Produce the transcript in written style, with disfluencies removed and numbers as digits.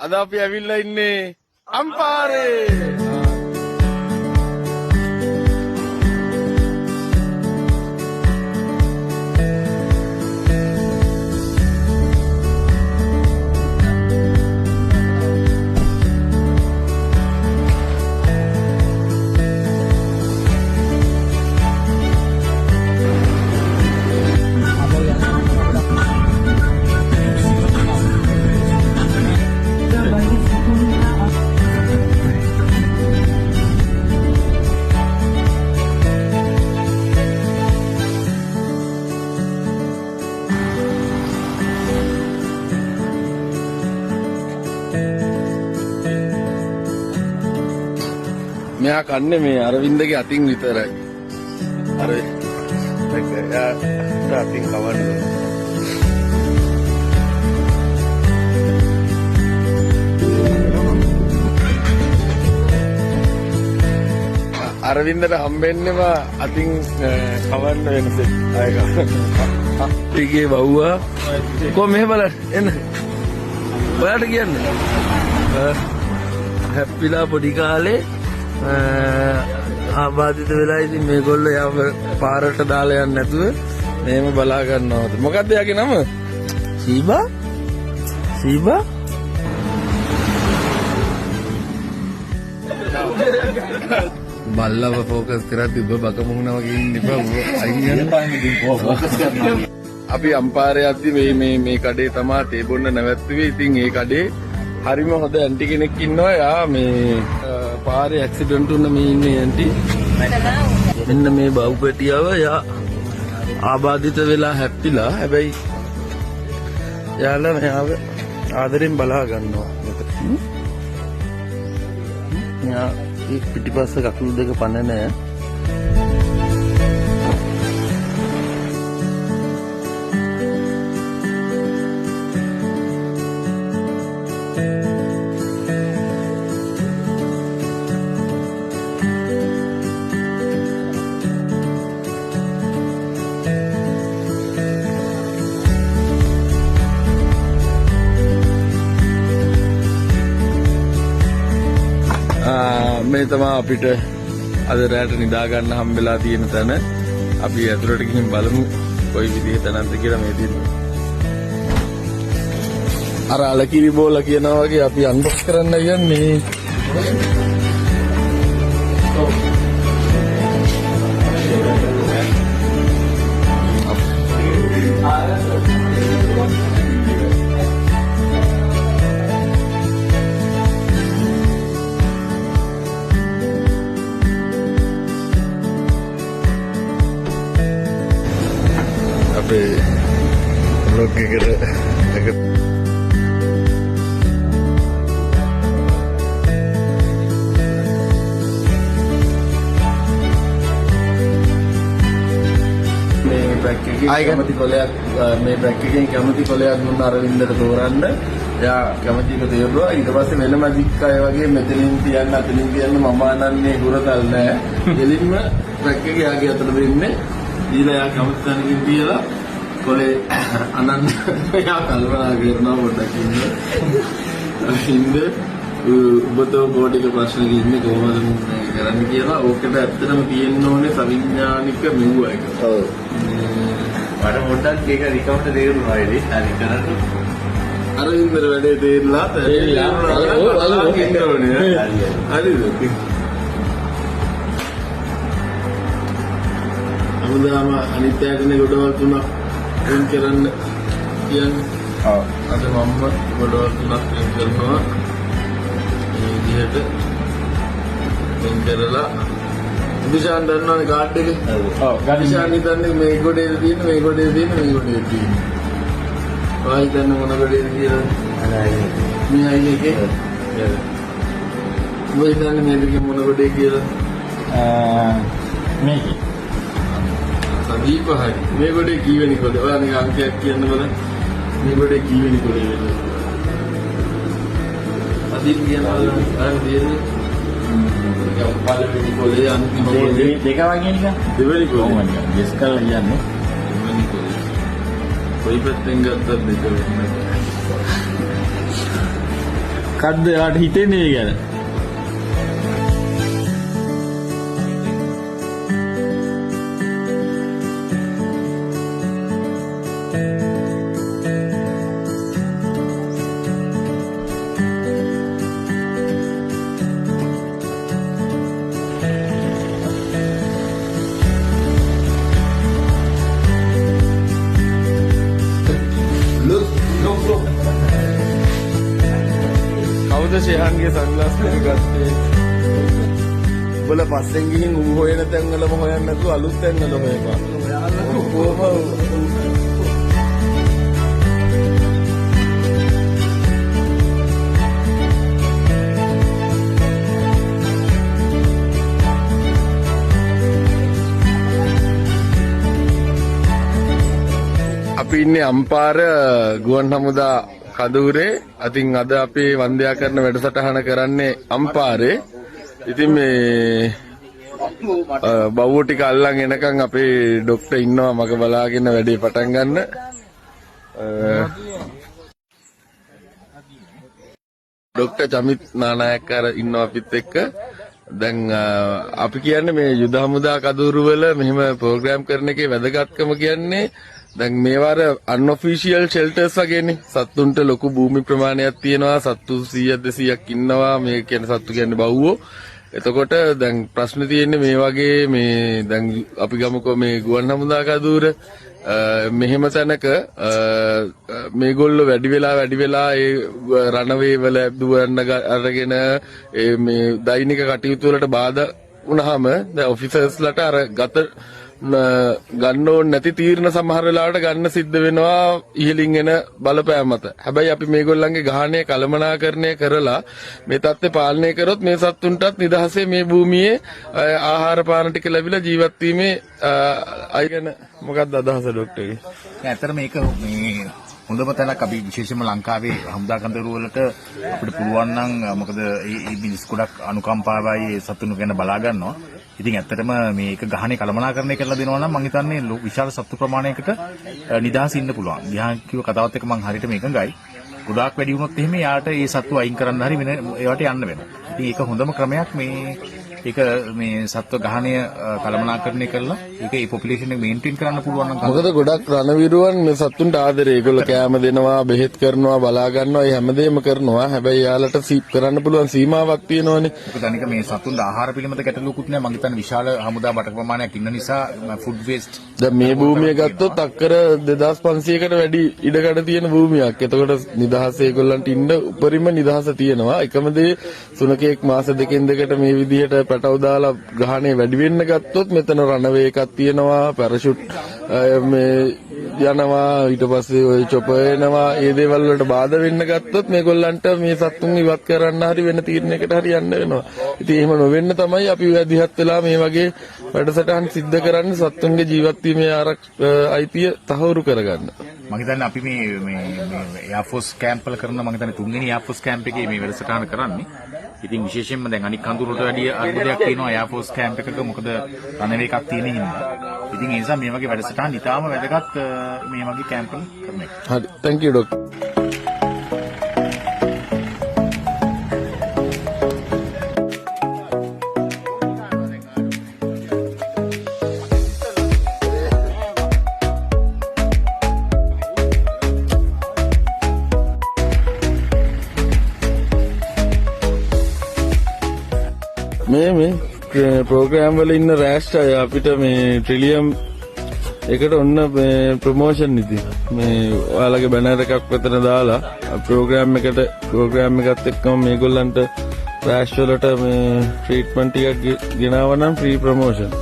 අද අපි ඇවිල්ලා ඉන්නේ අම්පාරේ. මෙයා කන්නේ මේ අරවින්දගේ අතින් විතරයි. අර එයා අතින් කවන්නේ. අරවින්දට හම්බෙන්නේම අතින් කවන්න වෙනසෙත් අය ගන්න. ටිකේ බව්වා. කොහොම මෙහෙ බලන්න එන්න. ඔයාලට කියන්නේ. හැප්පිලා පොඩි කාලේ ආබාධිත වෙලා ඉතින් මේගොල්ලෝ යාව පාරට දාලා යන්නේ නැතුව මේම බලා ගන්නවා. මොකද්ද යාගේ නම? සීබා? සීබා? බල්ලව ફોකස් කරද්දී ඔබ බකමුණා වගේ ඉන්න එපා. අයියන් ફોකස් කරනවා. අපි අම්පාරේ යද්දි මේ කඩේ තමයි තේ බොන්න නැවැත්තුවේ. ඉතින් ඒ කඩේ හරිම හොඳ ඇන්ටි කෙනෙක් ඉන්නවා. යා මේ පාරේ ඇක්සිඩන්ට් වුණ මේ ඉන්නේ ඇන්ටි. මෙන්න මේ බව්පැටියව යා ආබාධිත වෙලා හැප්පිලා. හැබැයි යාලා මෙයාව ආදරෙන් බලා ගන්නවා. යා පිටිපස්ස කකුල් දෙක පණ නැහැ. මේ තමයි අපිට අද රැට නිදා ගන්න හම්බෙලා තියෙන තැන. අපි ඇතුළට ගිහින් බලමු කොයි විදිහේ තැනක්ද කියලා මේ තියෙන්නේ. අර අලකිරි බෝල කියනවා වගේ අපි අන්බොක්ස් කරන්න යන්නේ. Vlog eකට කැමති කොලයක් මේ බ්‍රැක් එකෙන් කැමති කොලයක් දුන්න අරවින්දට තෝරන්න. එයා කැමති එක තේරුවා. ඊට පස්සේ වෙන මැජික් අය වගේ මෙතනින් තියන්න අතනින් තියන්න මම අනන්නේ ගුරතල් නෑ. එළින්ම බ්‍රැක් එක යාගේ අතට දෙන්නේ. ඊළඟ යා කැමති තැනකින් තියලා කොලේ අනන්න යා කල්පනා කරනවා පොඩ්ඩක් ඉන්න. ඉන්න ඔබතෝ බෝඩික ප්‍රශ්න ඉන්නේ කොහොමද මේ කරන්නේ කියලා. ඕකට ඇත්තටම තියෙන්න ඕනේ සවිඥානික මෙව්ව එක. ඔව්. මට පොඩ්ඩක් ඒක රිකවුන්ට් තේරුණා ඉතින්. හරි කරන්නේ. අර ඉන්දර වැඩේ තේරලා ඉන්න ඕනේ. හරිද? අමුදාම අනිත් ඇයිනේ ගොඩවල් තුනක් වෙන් කරන්න කියන්නේ. ඔව්. අද මම ගොඩවල් තුනක් වෙන් කරනවා. මේ විදිහට වෙන් කරලා දිශාන් දන්නවනේ කාඩ් එකේ. ඔව්. දිශාන් හිතන්නේ මේ ගොඩේ තියෙන මේ ගොඩේ තියෙන මේ ගොඩේ තියෙන. ආයි දැන් මොන ගොඩේද කියලා. අනයි. මේ අය එකේ. ඔය හිතන්නේ මේ දෙකේ මොන ගොඩේ කියලා. මේකේ. සදීප හරි. මේ ගොඩේ කීවෙනි කොලේ? ඔයා නිකන් අංකයක් කියන්න බලන්න. මේ ගොඩේ කීවෙනි කොලේ වෙන්නේ? සදීප කියනවා අර දෙන්නේ. පළවෙනි කොලේ අන්තිම කොලේ දෙක වගේ නිකන්. දෙවෙනි කොලේ. කොහොමද? ගෙස් කරලා කියන්නේ. දෙවෙනි කොලේ. කොයි පැත්තෙන් ගත්තත් දෙක වෙන්නේ. මොකද්ද යාට හිතෙන්නේ ඒ ගැන? කවුද ෂෙහන්ගේ සන්ග්ලාස් එක ගත්තේ? උඹලා පස්සෙන් ගිහින් ඌ හොයන තැන් වලම හොයන්න නැතුව අලුත් තැන් වල හොයපන්. කොහොම අපි ඉන්නේ අම්පාර ගුවන් හමුදා කඳවුරේ. අතින් අද අපි වන්දනා කරන වැඩසටහන කරන්නේ අම්පාරේ. ඉතින් මේ බව්වෝ ටික අල්ලන් එනකන් අපේ ડોක්ටර් ඉන්නවා මග බලාගෙන වැඩේ පටන් ගන්න. ડોක්ටර් චමිත් නානායක්කාර ඉන්නවා අපිත් එක්ක. දැන් අපි කියන්නේ මේ යුද හමුදා කඳවුරු වල මෙහෙම ප්‍රෝග්‍රෑම් කරන එකේ වැදගත්කම කියන්නේ දැන් මේවාර අන්ඔෆිෂියල් ෂෙල්ටර්ස් වගේනේ. සත්තුන්ට ලොකු භූමි ප්‍රමාණයක් තියෙනවා. සත්තු 100ක් 200ක් ඉන්නවා. මේ කියන්නේ සත්තු කියන්නේ බව්වෝ. එතකොට දැන් ප්‍රශ්න තියෙන්නේ මේ වගේ මේ දැන් අපි ගමුකෝ මේ ගුවන් හමුදා කඳවුර මෙහෙම තැනක මේගොල්ලෝ වැඩි වෙලා ඒ රණවේ වල දුවන්න අරගෙන මේ දෛනික කටයුතු වලට බාධා වුණාම දැන් ඔෆිසර්ස්ලාට අර ගත ගන්න ඕනේ නැති තීරණ සමහර වෙලාවට ගන්න සිද්ධ වෙනවා ඉහලින් එන බලපෑම මත. හැබැයි අපි මේගොල්ලන්ගේ ගහණය කළමනාකරණය කරලා මේ තත්ත්වය පාලනය කරොත් මේ සත්තුන්ටත් නිදහසේ මේ භූමියේ ආහාර පාන ටික ලැබිලා ජීවත් වීමේ අයගෙන මොකක්ද අදහස ડોක්ටර්ගේ? ඇත්තට මේක මේ හොඳම තැනක් අපි විශේෂයෙන්ම ලංකාවේ හමුදා කඳවුරු වලට අපිට පුළුවන් නම් මොකද මේ මිනිස් ගොඩක් අනුකම්පාවයි සතුන් ගැන බලා ගන්නවා. ඉතින් ඇත්තටම මේක ගහනේ කළමනාකරණය කරලා දෙනවා නම් මම හිතන්නේ විශාල සත්තු ප්‍රමාණයකට නිදහස් ඉන්න පුළුවන්. ගියාන් කිව්ව කතාවත් එක්ක මම හරියට මේක ගයි. ගොඩාක් වැඩි වුණොත් එහෙම යාට ඒ සත්තු අයින් කරන්න හරි වෙන ඒවට යන්න වෙනවා. ඉතින් ඒක හොඳම ක්‍රමයක් මේ ඒක මේ සත්ව ගහණය කළමනාකරණය කරලා ඒක ඒ පොපියුලේෂන් එක මේන්ටේන් කරන්න පුළුවන් නම් මොකද ගොඩක් රණවිරුවන් මේ සත්තුන්ට ආදරේ. ඒගොල්ලෝ කෑම දෙනවා, බෙහෙත් කරනවා, බලා ගන්නවා, මේ හැමදේම කරනවා. හැබැයි යාලට කරන්න පුළුවන් සීමාවක් තියෙනවනේ. ඒක අනික මේ සතුන්ගේ ආහාර පිළිබඳ ගැටලුවකුත් නෑ. මම හිතන්නේ විශාල හමුදා බටක ප්‍රමාණයක් ඉන්න නිසා ෆුඩ් වේස්ට්. දැන් මේ භූමිය ගත්තොත් අක්කර 2500කට වැඩි ඉඩකඩ තියෙන භූමියක්. එතකොට නිදහස ඒගොල්ලන්ට ඉන්න උපරිම නිදහස තියෙනවා. එකම දේ සුනකෙක් මාස දෙකෙන් දෙකට මේ විදිහට පැටව දාලා ගහනේ වැඩි වෙන්න ගත්තොත් මෙතන රණවේ එකක් තියෙනවා, පැරෂුට් මේ යනවා, ඊට පස්සේ ওই චොපර් එනවා. ඒ දේවල් වලට බාධා වෙන්න ගත්තොත් මේගොල්ලන්ට මේ සත්තුන් ඉවත් කරන්න හරි වෙන තීරණයකට හරි යන්න වෙනවා. ඉතින් එහෙම නොවෙන්න තමයි අපි වැඩිහත් වෙලා මේ වගේ වැඩසටහන් සිද්ධ කරන්නේ සත්තුන්ගේ ජීවත් වීමේ අයිතිය තහවුරු කරගන්න. මම හිතන්නේ අපි මේ එයාර් ෆෝස් කැම්ප් වල කරන මම හිතන්නේ තුන්වෙනි එයාර් ෆෝස් කැම්ප් එකේ මේ වැඩසටහන කරන්නේ. ඉතින් විශේෂයෙන්ම දැන් අනික් කඳුරට වැඩි අර්බුදයක් තියෙනවා එයාර් ෆෝස් කැම්ප් එකක. මොකද රණවේ එකක් තියෙන හින්දා. ඉතින් ඒ නිසා මේ වගේ වැඩසටහන් ඉතාම වැදගත් මේ වගේ කැම්ප් වල කරන එක. හරි. thank you doctor. මේ ප්‍රෝග්‍රෑම් වල ඉන්න රෑස්ට් අය අපිට මේ ට්‍රිලියම් එකට ඔන්න ප්‍රොමෝෂන් ඉති මේ ඔයාලගේ බැනර් එකක් වෙතන දාලා ප්‍රෝග්‍රෑම් එකත් එක්කම මේගොල්ලන්ට රෑස්ට් වලට මේ ට්‍රීට්මන්ට් ටිකක් ගෙනාවා නම් ෆ්‍රී ප්‍රොමෝෂන්.